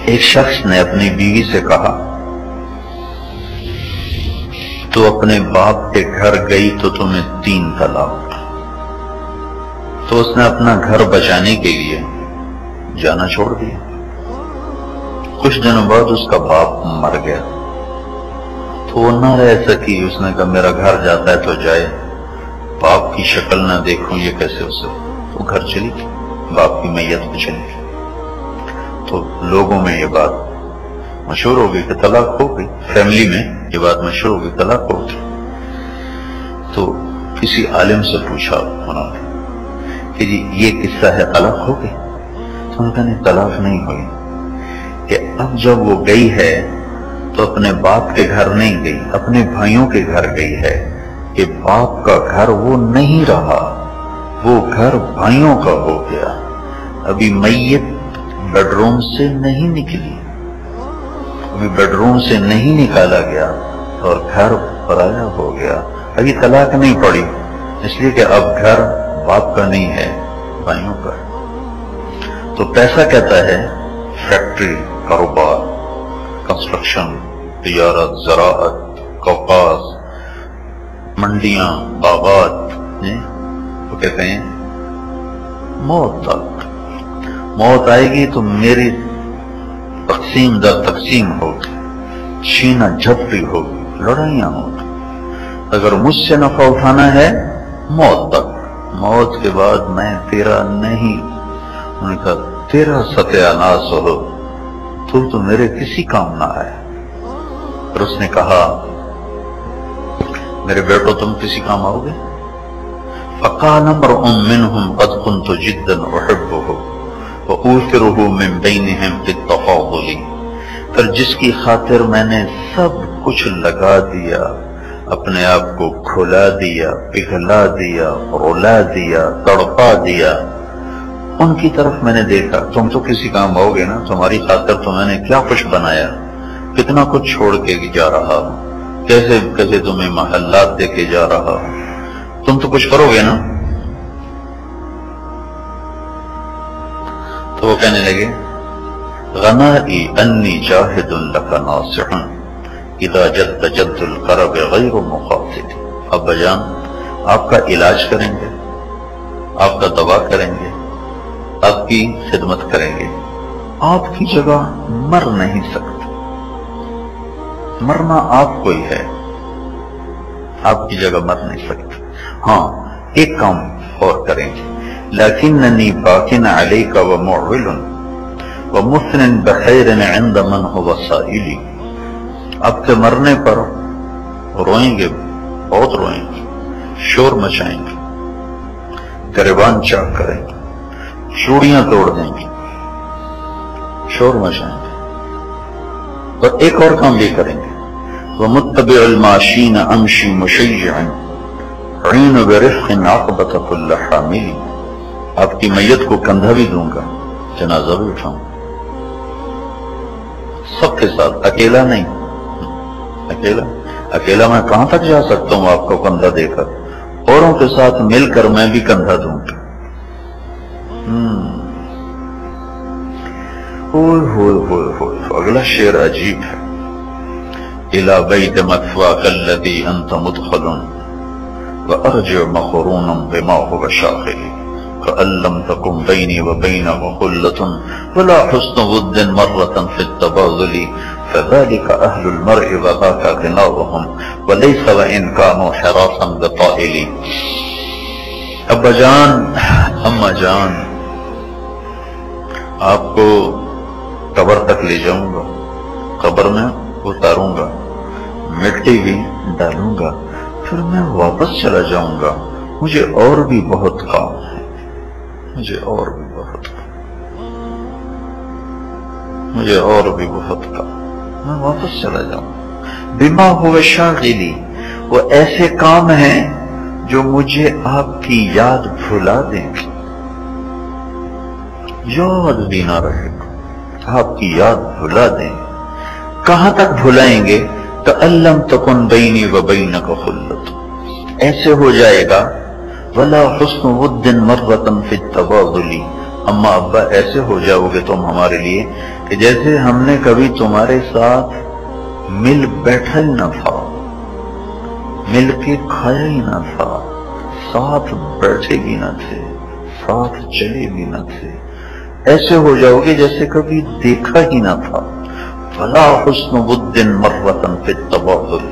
ایک شخص نے اپنی بیوی سے کہا تو اپنے باپ کے گھر گئی تو تمہیں 3 طلاق. تو اس نے اپنا گھر بچانے کے لیے جانا چھوڑ دیا. کچھ دنوں بعد اس کا باپ مر گیا تو وہ نہ رہ سکی. اس نے کہا میرا گھر جاتا ہے تو جائے، باپ کی شکل نہ دیکھوں یہ کیسے ہو سکتا. وہ گھر چلی گئی، باپ کی میت کو چلی گئی. تو لوگوں میں یہ بات مشہور ہو گئی کہ طلاق ہو گئی، فیملی میں یہ بات مشہور ہو گئی طلاق ہو گئی. تو کسی عالم سے پوچھا انہوں نے کہ جی یہ قصہ ہے طلاق ہو گئی؟ تو انہوں نے کہا نہیں طلاق نہیں ہوئی، کہ اب جب وہ گئی ہے تو اپنے باپ کے گھر نہیں گئی، اپنے بھائیوں کے گھر گئی ہے. کہ باپ کا گھر وہ نہیں رہا، وہ گھر بھائیوں کا ہو گیا. ابھی میت بیڈ روم سے نہیں نکلی، ابھی بیڈ روم سے نہیں نکالا گیا اور گھر پرایا ہو گیا. ابھی طلاق نہیں پڑی، اس لیے کہ اب گھر باپ کا نہیں ہے، بھائیوں کا. تو پیسہ کہتا ہے فیکٹری، کاروبار، کنسٹرکشن، تجارت، زراعت، کپاس، منڈیاں، باغات، وہ کہتے ہیں موت تک. موت آئے گی تو میری تقسیم در تقسیم ہوگی، چھینا جھپٹی ہوگی، لڑائیاں ہوگی. اگر مجھ سے نفع اٹھانا ہے موت تک، موت کے بعد میں تیرا نہیں. انہوں نے کہا تیرا ستیہ ناس ہو، تو میرے کسی کام نہ آئے. پھر اس نے کہا میرے بیٹو تم کسی کام آؤ گے؟ فقال امرؤ منهم قد كنت جدا احبه واؤثره من بينهم في التفاضل. پھر جس کی خاطر میں نے سب کچھ لگا دیا، اپنے آپ کو کھلا دیا، پگھلا دیا، رلا دیا، تڑپا دیا، ان کی طرف میں نے دیکھا. تم تو کسی کام آؤ گے نا، تمہاری خاطر تو میں نے کیا کچھ بنایا، کتنا کچھ چھوڑ کے جا رہا ہوں، کیسے کیسے تمہیں محلات دے کے جا رہا ہوں، تم تو کچھ کرو گے نا. تو وہ کہنے لگے غنائی انی جاہد لک ناصح اذا جد جد القرب غیر مخاطب. ابا جان آپ کا علاج کریں گے، آپ کا دوا کریں گے، آپ کی خدمت کریں گے. آپ کی جگہ مر نہیں سکتے، مرنا آپ کو ہی ہے، آپ کی جگہ مر نہیں سکتے. ہاں ایک کام اور کریں گے، لیکننی باکن علیک ومعول ومثن بخیر عند من هو سائلی. اب کے مرنے پر روئیں گے، بہت روئیں گے، شور مچائیں گے، گریبان چاک کریں گے، چوڑیاں توڑ دیں گے، شور مچائیں گے. اور ایک اور کام بھی کریں گے، وَمُتَّبِعُ الْمَاشِينَ أَمْشِي مُشَيِّعًا عِينُ بِرِفْقٍ عَقْبَةَ كُلَّ حَامِلٍ. آپ کی میت کو کندھا بھی دوں گا، جنازہ بھی اٹھاؤں گا، سب کے ساتھ، اکیلا نہیں. اکیلا میں کہاں تک جا سکتا ہوں آپ کو کندھا دے کر، اوروں کے ساتھ مل کر میں بھی کندھا دوں گا. اگلا شعر عجیب ہے. الى بیت مثواک الذی انت مدخل وارجع مقرونا بما هو شاغل کأن لم تکن بینی وبینہ خلة ولا حسن ود مرة في التباذل فذلك اہل المرء وذاك غناؤهم وليس وإن كانوا حراسا بطائل. ابا جان، اما جان، آپ کو قبر تک لے جاؤں گا، قبر میں اتاروں گا، مٹی بھی ڈالوں گا، پھر میں واپس چلا جاؤں گا. مجھے اور بھی بہت کام ہے، مجھے اور بھی بہت کام، مجھے اور بھی بہت کام، میں واپس چلا جاؤں. بما هو شاغلی، وہ ایسے کام ہیں جو مجھے آپ کی یاد بھلا دیں گے. یاد بھی نہ رہے گا، آپ کی یاد بھلا دیں گے. کہاں تک بھلائیں گے؟ کأن لم تکن بینی وبینک خلۃ، ایسے ہو جائے گا ولا حسن ود مرۃ فی التباذل، اما ابا ایسے ہو جاؤ گے تم ہمارے لیے کہ جیسے ہم نے کبھی تمہارے ساتھ مل بیٹھا ہی نہ تھا، مل کے کھایا ہی نہ تھا، ساتھ بیٹھے بھی نہ تھے، ساتھ چلے بھی نہ تھے، ایسے ہو جاؤ گے جیسے کبھی دیکھا ہی نہ تھا۔ فلا حسن بد مرۃ فی التبادل،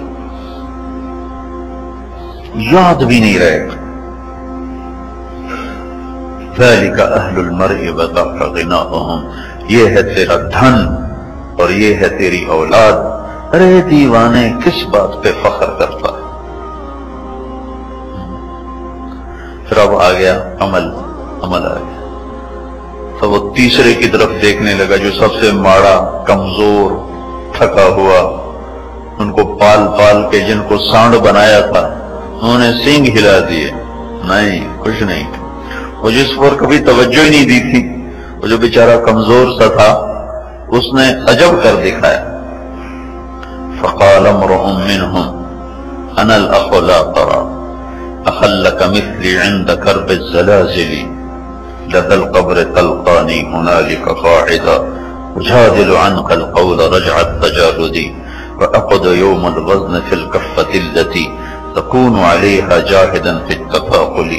یاد بھی نہیں رہے گا۔ ذالک اہل المرء وذاک غناؤہم، یہ ہے تیرا دھن اور یہ ہے تیری اولاد، ارے دیوانے کس بات پہ فخر کرتا ہے۔ پھر اب آ گیا عمل آ گیا تو وہ تیسرے کی طرف دیکھنے لگا جو سب سے ماڑا، کمزور، تھکا ہوا، ان کو پال پال کے جن کو سانڈ بنایا تھا انہوں نے سینگ ہلا دیے، نہیں کچھ نہیں، وہ جس پر کبھی توجہ ہی نہیں دی تھی، وہ جو بیچارہ کمزور سا تھا اس نے عجب کر دکھایا۔ فقال امرؤ منهم انا الاخ لا ترى اخلك مثلي عند كرب الزلازل لدى القبر تلقاني هنالك قاعدا اجادل عنك القول رجع التجارد واقعد يوم الوزن في الكفة التي تكون عليها جاهدا في التفاقل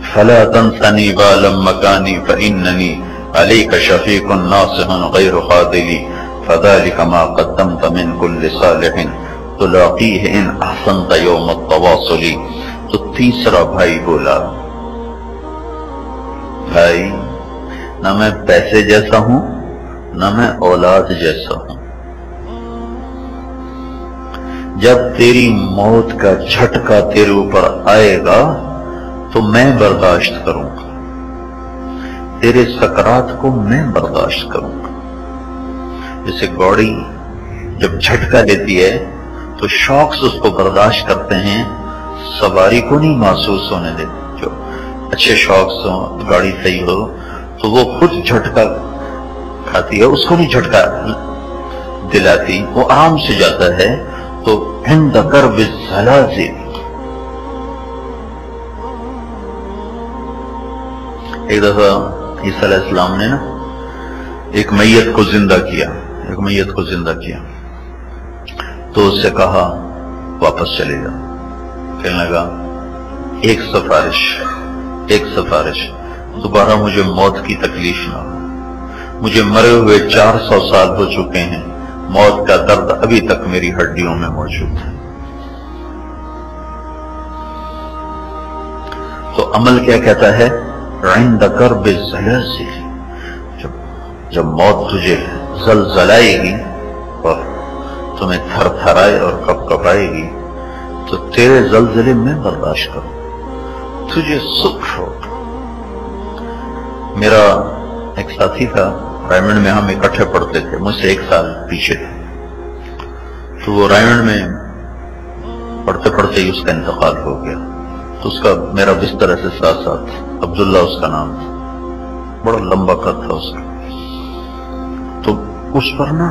فلا تنسني بالا مكاني فإنني عليك شفيق ناصح غير خاذل فذلك ما قدمت من كل صالح تلاقيه ان احسنت يوم التواصل۔ تو تیسرا بھائی بولا، بھائی نہ میں پیسے جیسا ہوں نہ میں اولاد جیسا ہوں، جب تیری موت کا جھٹکا تیرے اوپر آئے گا تو میں برداشت کروں گا، تیرے سکرات کو میں برداشت کروں گا۔ جیسے گاڑی جب جھٹکا لیتی ہے تو شوق سے اس کو برداشت کرتے ہیں، سواری کو نہیں محسوس ہونے دیتے۔ جو اچھے شوق سے گاڑی صحیح ہو تو وہ خود جھٹکا کھاتی ہے، اس کو نہیں جھٹکا دلاتی، وہ آرام سے جاتا ہے۔ تو عند کرب الزلازل، ایک دفعہ عیسیٰ علیہ السلام نے نا ایک میت کو زندہ کیا تو اس سے کہا واپس چلے جا، کہنے لگا ایک سفارش دوبارہ مجھے موت کی تکلیف نہ ہو، مجھے مرے ہوئے 400 سال ہو چکے ہیں، موت کا درد ابھی تک میری ہڈیوں میں موجود ہے۔ تو عمل کیا کہتا ہے؟ عند کرب الزلازل، جب موت تجھے زلزلائے گی اور تمہیں تھر تھرائے اور کپ کپائے گی تو تیرے زلزلے میں برداشت کرو، تجھے سکھ ہو۔ میرا ایک ساتھی تھا رائمنڈ میں، ہم اکٹھے پڑھتے تھے، مجھ سے 1 سال پیچھے تھے، تو وہ رائمنڈ میں پڑھتے پڑھتے ہی اس کا انتقال ہو گیا۔ تو اس کا میرا بستر سے ساتھ عبداللہ اس کا نام تھا، بڑا لمبا قد تھا اس کا۔ تو اس پر نا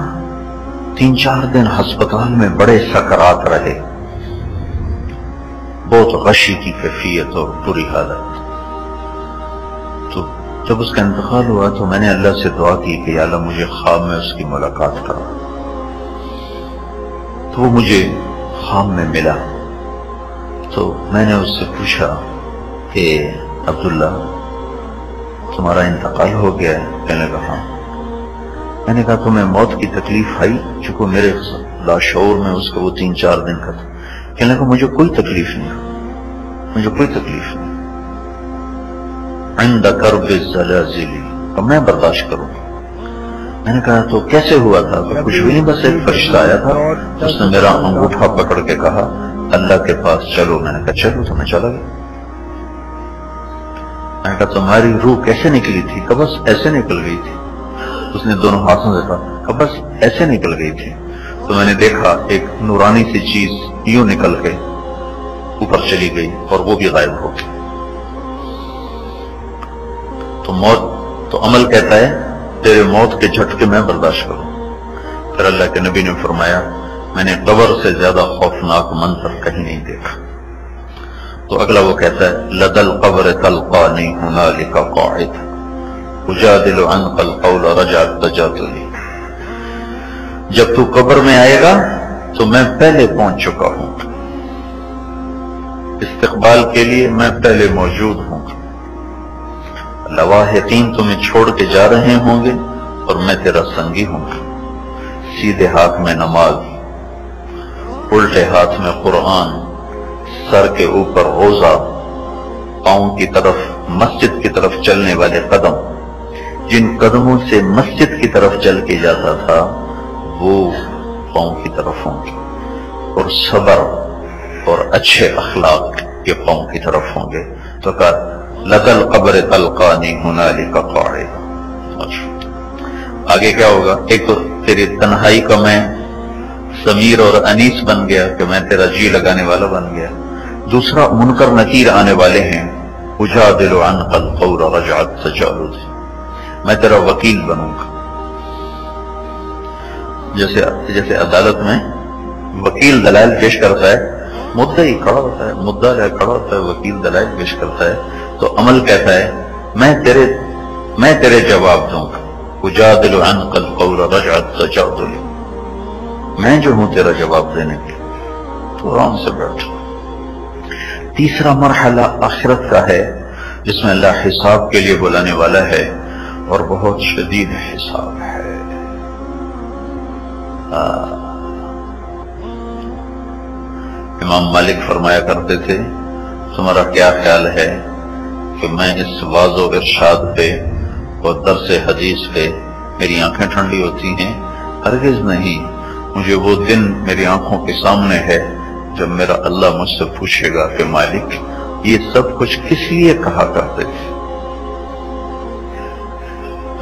3-4 دن ہسپتال میں بڑے سکرات رہے، بہت غشی کی کیفیت اور بری حالت۔ تو جب اس کا انتقال ہوا تو میں نے اللہ سے دعا کی کہ یا اللہ مجھے خواب میں اس کی ملاقات کرا۔ تو وہ مجھے خواب میں ملا، تو میں نے اس سے پوچھا کہ عبداللہ تمہارا انتقال ہو گیا ہے؟ کہنے لگا ہاں۔ میں نے کہا تمہیں موت کی تکلیف آئی؟ چونکہ میرے لاشعور میں اس کا وہ 3-4 دن کا تھا۔ کہنے لگا مجھے کوئی تکلیف نہیں، مجھے کوئی تکلیف نہیں۔ عند کرب الزلازل، تو میں برداشت کروں۔ میں نے کہا تو کیسے ہوا تھا؟ کچھ بھی نہیں، بس ایک فرشتہ آیا تھا، اس نے میرا انگوٹھا پکڑ کے کہا اللہ کے پاس چلو۔ میں نے کہا چلو، تو میں چلا گیا۔ میں نے کہا تمہاری روح کیسے نکلی تھی؟ کہ بس ایسے نکل گئی تھی۔ اس نے دونوں ہاتھوں سے کہا کہ بس ایسے نکل گئی تھی۔ تو میں نے دیکھا ایک نورانی سی چیز یوں نکل کے اوپر چلی گئی اور وہ بھی غائب ہو گئی۔ تو موت، تو عمل کہتا ہے تیرے موت کے جھٹکے میں برداشت کروں۔ پھر اللہ کے نبی نے فرمایا میں نے قبر سے زیادہ خوفناک منظر کہیں نہیں دیکھا۔ تو اگلا وہ کہتا ہے لدى القبر تلقانی هنالك قاعد، اجادل عنق القول رجعت تجادلی، جب تو قبر میں آئے گا تو میں پہلے پہنچ چکا ہوں، استقبال کے لیے میں پہلے موجود ہوں، لواحقین تمہیں چھوڑ کے جا رہے ہوں گے اور میں تیرا سنگی ہوں گا، سیدھے ہاتھ میں نماز، الٹے ہاتھ میں قرآن، سر کے اوپر روزہ، پاؤں کی طرف مسجد کی طرف چلنے والے قدم، جن قدموں سے مسجد کی طرف چل کے جاتا تھا وہ پاؤں کی طرف ہوں گے، اور صبر اور اچھے اخلاق کے پاؤں کی طرف ہوں گے۔ تو کہا لَقَدْ قَبْرِ تَلْقَانِي هُنَالِكَ قَاعِدًا۔ آگے کیا ہوگا؟ ایک تو تیری تنہائی کا میں سمیر اور انیس بن گیا کہ میں تیرا جی لگانے والا بن گیا، دوسرا منکر نکیر آنے والے ہیں، اجادل عنق القول رجعت تجادلی، میں تیرا وکیل بنوں گا۔ جیسے عدالت میں وکیل دلائل پیش کرتا ہے، مدعی کھڑا ہوتا ہے، مدعا کھڑا ہوتا ہے، وکیل دلائل پیش کرتا ہے، تو عمل کہتا ہے میں تیرے جواب دوں گا، اجادل عنق القول رجعت تجادلی، میں جو ہوں تیرا جواب دینے کے، تو آرام سے بیٹھو۔ تیسرا مرحلہ آخرت کا ہے جس میں اللہ حساب کے لیے بلانے والا ہے، اور بہت شدید حساب ہے۔ امام مالک فرمایا کرتے تھے تمہارا کیا خیال ہے کہ میں اس واعظ و ارشاد پہ اور درس حدیث پہ میری آنکھیں ٹھنڈی ہوتی ہیں؟ ہرگز نہیں، مجھے وہ دن میری آنکھوں کے سامنے ہے جب میرا اللہ مجھ سے پوچھے گا کہ مالک یہ سب کچھ کس لیے کہا کرتے تھے،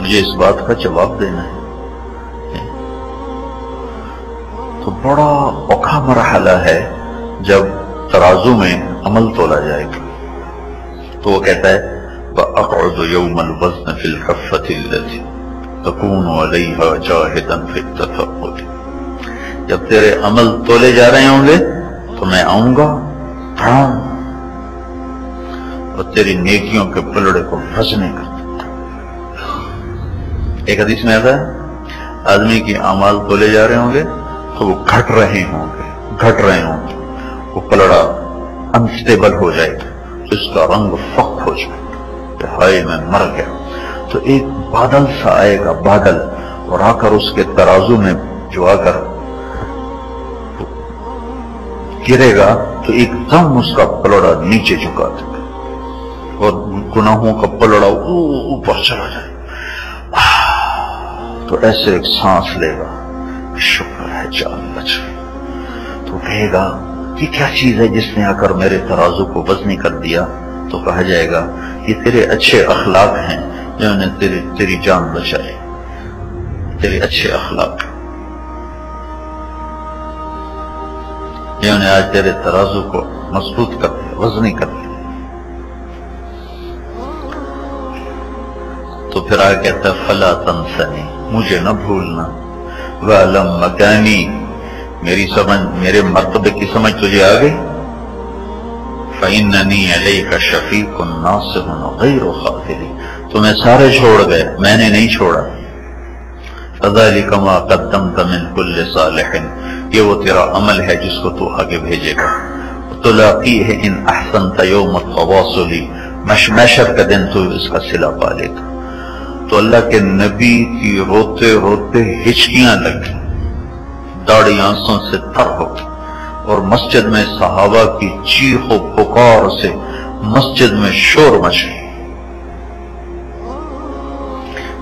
مجھے اس بات کا جواب دینا ہے۔ تو بڑا اوکھا مرحلہ ہے جب ترازو میں عمل تولا جائے گا، تو وہ کہتا ہے وَأَقْعُدُ يَوْمَ الْوَزْنَ فِي الْحَفَّةِ الَّتِي تَكُونُ عَلَيْهَا جَاهِدًا فِي التَّفَقُّدِ، جب تیرے عمل تولے جا رہے ہوں گے تو میں آؤں گا اور تیری نیکیوں کے پلڑے کو وزنے کر دوں۔ ایک حدیث میں آتا ہے آدمی کی اعمال تولے جا رہے ہوں گے تو وہ گھٹ رہے ہوں گے، وہ پلڑا انسٹیبل ہو جائے گا، اس کا رنگ فخ ہو جائے گا کہ ہائے میں مر گیا، تو ایک بادل سا آئے گا، بادل، اور آ کر اس کے ترازو میں جو آ کر گرے گا تو ایک دم اس کا پلڑا نیچے جھکا دے گا اور گناہوں کا پلڑا اوپر چلا جائے گا، تو ایسے ایک سانس لے گا، شکر ہے جان بچ گئی، تو کہے گا یہ کیا چیز ہے جس نے آ کر میرے ترازو کو وزنی کر دیا؟ تو کہا جائے گا یہ تیرے اچھے اخلاق ہیں جنہوں نے تیری جان بچائی، تیرے اچھے اخلاق جنہوں نے آج تیرے ترازو کو مضبوط کر دیا، وزنی کر دیا۔ تو پھر آگے کہتا ہے فلا تنسنی، مجھے نہ بھولنا، وَعْلَمْ مَكَانِي، میری سمجھ، میرے مرتبے کی سمجھ تجھے آ گئی، فَإِنَّنِي عَلَيْكَ شَفِيقٌ نَاصِحٌ غَيْرُ خَاذِلٍ، تمہیں سارے چھوڑ گئے، میں نے نہیں چھوڑا، فَذَلِكَ مَا قَدَّمْتَ مِنْ كُلِّ صَالِحٍ، یہ وہ تیرا عمل ہے جس کو تو آگے بھیجے گا، تُلَاقِيهِ إِنْ أَحْسَنْتَ يَوْمَ التَّوَاصُلِ، محشر کا دن تو اس کا صلہ پا لے گا۔ تو اللہ کے نبی کی روتے روتے ہچکیاں لگی، داڑھی آنسوں سے تر ہو گئی، اور مسجد میں صحابہ کی چیخ و پکار سے مسجد میں شور مچ گئی۔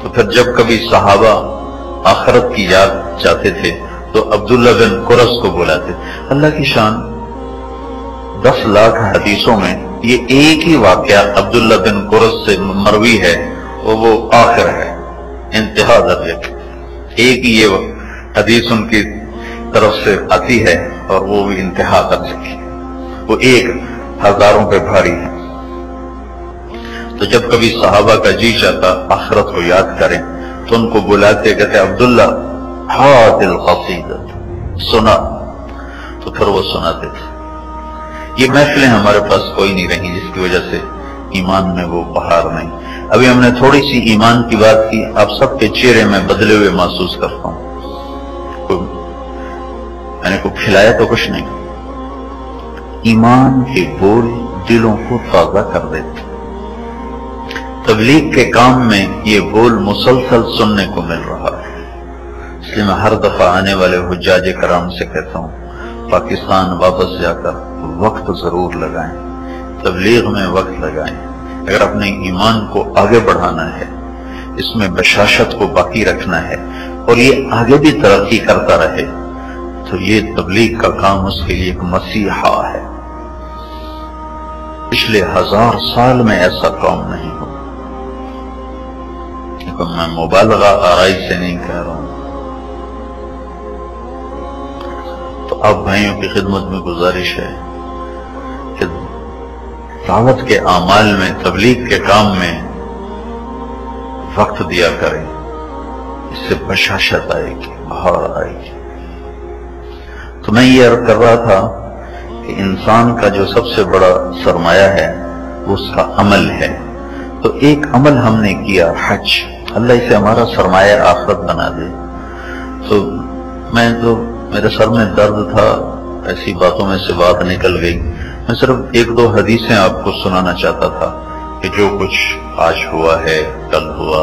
تو پھر جب کبھی صحابہ آخرت کی یاد چاہتے تھے تو عبداللہ بن قرظ کو بلاتے، اللہ کی شان 10 لاکھ حدیثوں میں یہ ایک ہی واقعہ عبداللہ بن قرظ سے مروی ہے، اور وہ آخر ہے، انتہا درجے، ایک ہی یہ حدیث ان کی طرف سے آتی ہے اور وہ بھی انتہا درجے کی، وہ ایک ہزاروں پہ بھاری ہے۔ تو جب کبھی صحابہ کا جی چاہتا آخرت کو یاد کریں تو ان کو بلاتے، کہتے عبداللہ ہات القصیدۃ، سنا، تو پھر وہ سناتے تھے۔ یہ محفلیں ہمارے پاس کوئی نہیں رہی جس کی وجہ سے ایمان میں وہ بہار نہیں۔ ابھی ہم نے تھوڑی سی ایمان کی بات کی، آپ سب کے چہرے میں بدلے ہوئے محسوس کرتا ہوں۔ میں نے کو کھلایا تو کچھ نہیں، ایمان کے بول دلوں کو تازہ کر دیتے۔ تبلیغ کے کام میں یہ بول مسلسل سننے کو مل رہا ہے، اس لیے میں ہر دفعہ آنے والے حجاج کرام سے کہتا ہوں پاکستان واپس جا کر وقت ضرور لگائیں، تبلیغ میں وقت لگائیں۔ اگر اپنے ایمان کو آگے بڑھانا ہے، اس میں بشاشت کو باقی رکھنا ہے اور یہ آگے بھی ترقی کرتا رہے، تو یہ تبلیغ کا کام اس کے لیے ایک مسیحا ہے۔ پچھلے 1000 سال میں ایسا کام نہیں ہوا، لیکن میں مبالغہ آرائی سے نہیں کہہ رہا ہوں۔ تو آپ بھائیوں کی خدمت میں گزارش ہے کہ دعوت کے اعمال میں، تبلیغ کے کام میں وقت دیا کریں، اس سے بشاشت آئے گی، بہار آئے گی۔ تو میں یہ عرض کر رہا تھا کہ انسان کا جو سب سے بڑا سرمایہ ہے وہ اس کا عمل ہے۔ تو ایک عمل ہم نے کیا، حج، اللہ اسے ہمارا سرمایہ آخرت بنا دے۔ تو میرے سر میں درد تھا، ایسی باتوں میں سے بات نکل گئی۔ میں صرف 1-2 حدیثیں آپ کو سنانا چاہتا تھا کہ جو کچھ آج ہوا ہے، کل ہوا،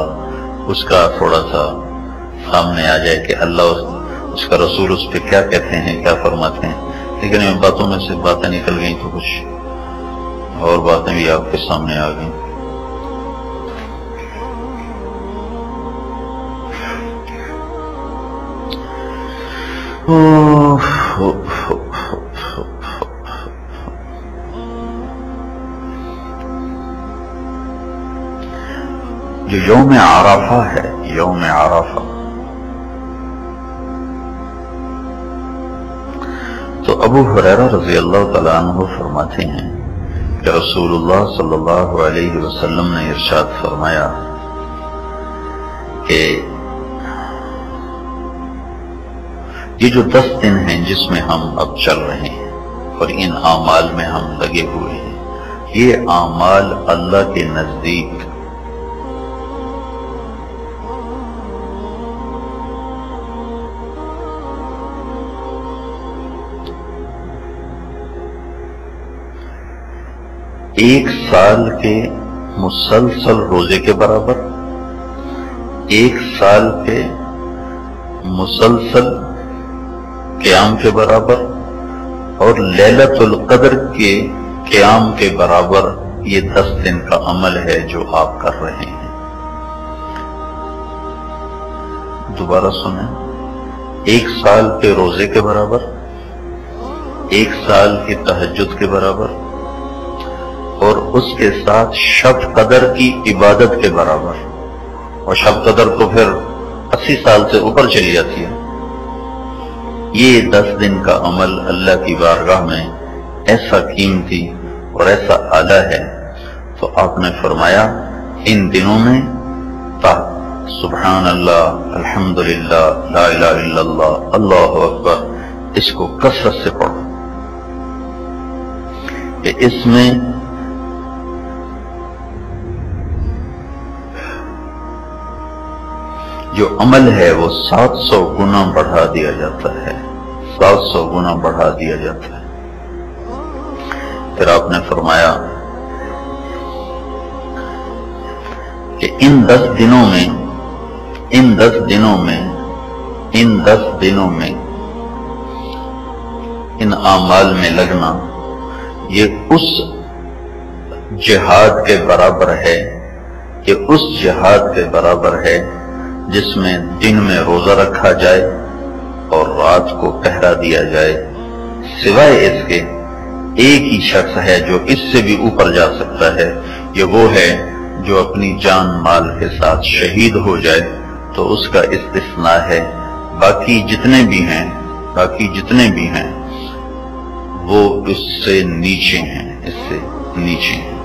اس کا تھوڑا سا سامنے آ جائے کہ اللہ اس کا رسول اس پہ کیا کہتے ہیں، کیا فرماتے ہیں۔ لیکن ان باتوں میں سے باتیں نکل گئیں تو کچھ اور باتیں بھی آپ کے سامنے آ گئیں۔ جو یوم عرفہ ہے، یوم عرفہ، تو ابو ہریرہ رضی اللہ تعالیٰ عنہ فرماتے ہیں کہ رسول اللہ صلی اللہ علیہ وسلم نے ارشاد فرمایا کہ یہ جو 10 دن ہیں جس میں ہم اب چل رہے ہیں اور ان اعمال میں ہم لگے ہوئے ہیں، یہ اعمال اللہ کے نزدیک ایک سال کے مسلسل روزے کے برابر، 1 سال کے مسلسل قیام کے برابر اور لیلۃ القدر کے قیام کے برابر یہ 10 دن کا عمل ہے جو آپ کر رہے ہیں۔ دوبارہ سنیں، 1 سال کے روزے کے برابر، 1 سال کی تہجد کے برابر اور اس کے ساتھ شب قدر کی عبادت کے برابر، اور شب قدر تو پھر 80 سال سے اوپر چلی جاتی ہے۔ یہ 10 دن کا عمل اللہ کی بارگاہ میں ایسا قیمتی اور ایسا اعلیٰ ہے، تو آپ نے فرمایا ان دنوں میں سبحان اللہ، الحمدللہ، لا الہ الا اللہ، اللہ اکبر، اس کو کثرت سے پڑھو کہ اس میں جو عمل ہے وہ 700 گنا بڑھا دیا جاتا ہے، 700 گنا بڑھا دیا جاتا ہے۔ پھر آپ نے فرمایا کہ ان 10 دنوں میں ان اعمال میں لگنا یہ اس جہاد کے برابر ہے، یہ اس جہاد کے برابر ہے جس میں دن میں روزہ رکھا جائے اور رات کو پہرا دیا جائے، سوائے اس کے ایک ہی شخص ہے جو اس سے بھی اوپر جا سکتا ہے، یہ وہ ہے جو اپنی جان مال کے ساتھ شہید ہو جائے، تو اس کا استثناء ہے۔ باقی جتنے بھی ہیں وہ اس سے نیچے ہیں، اس سے نیچے ہیں۔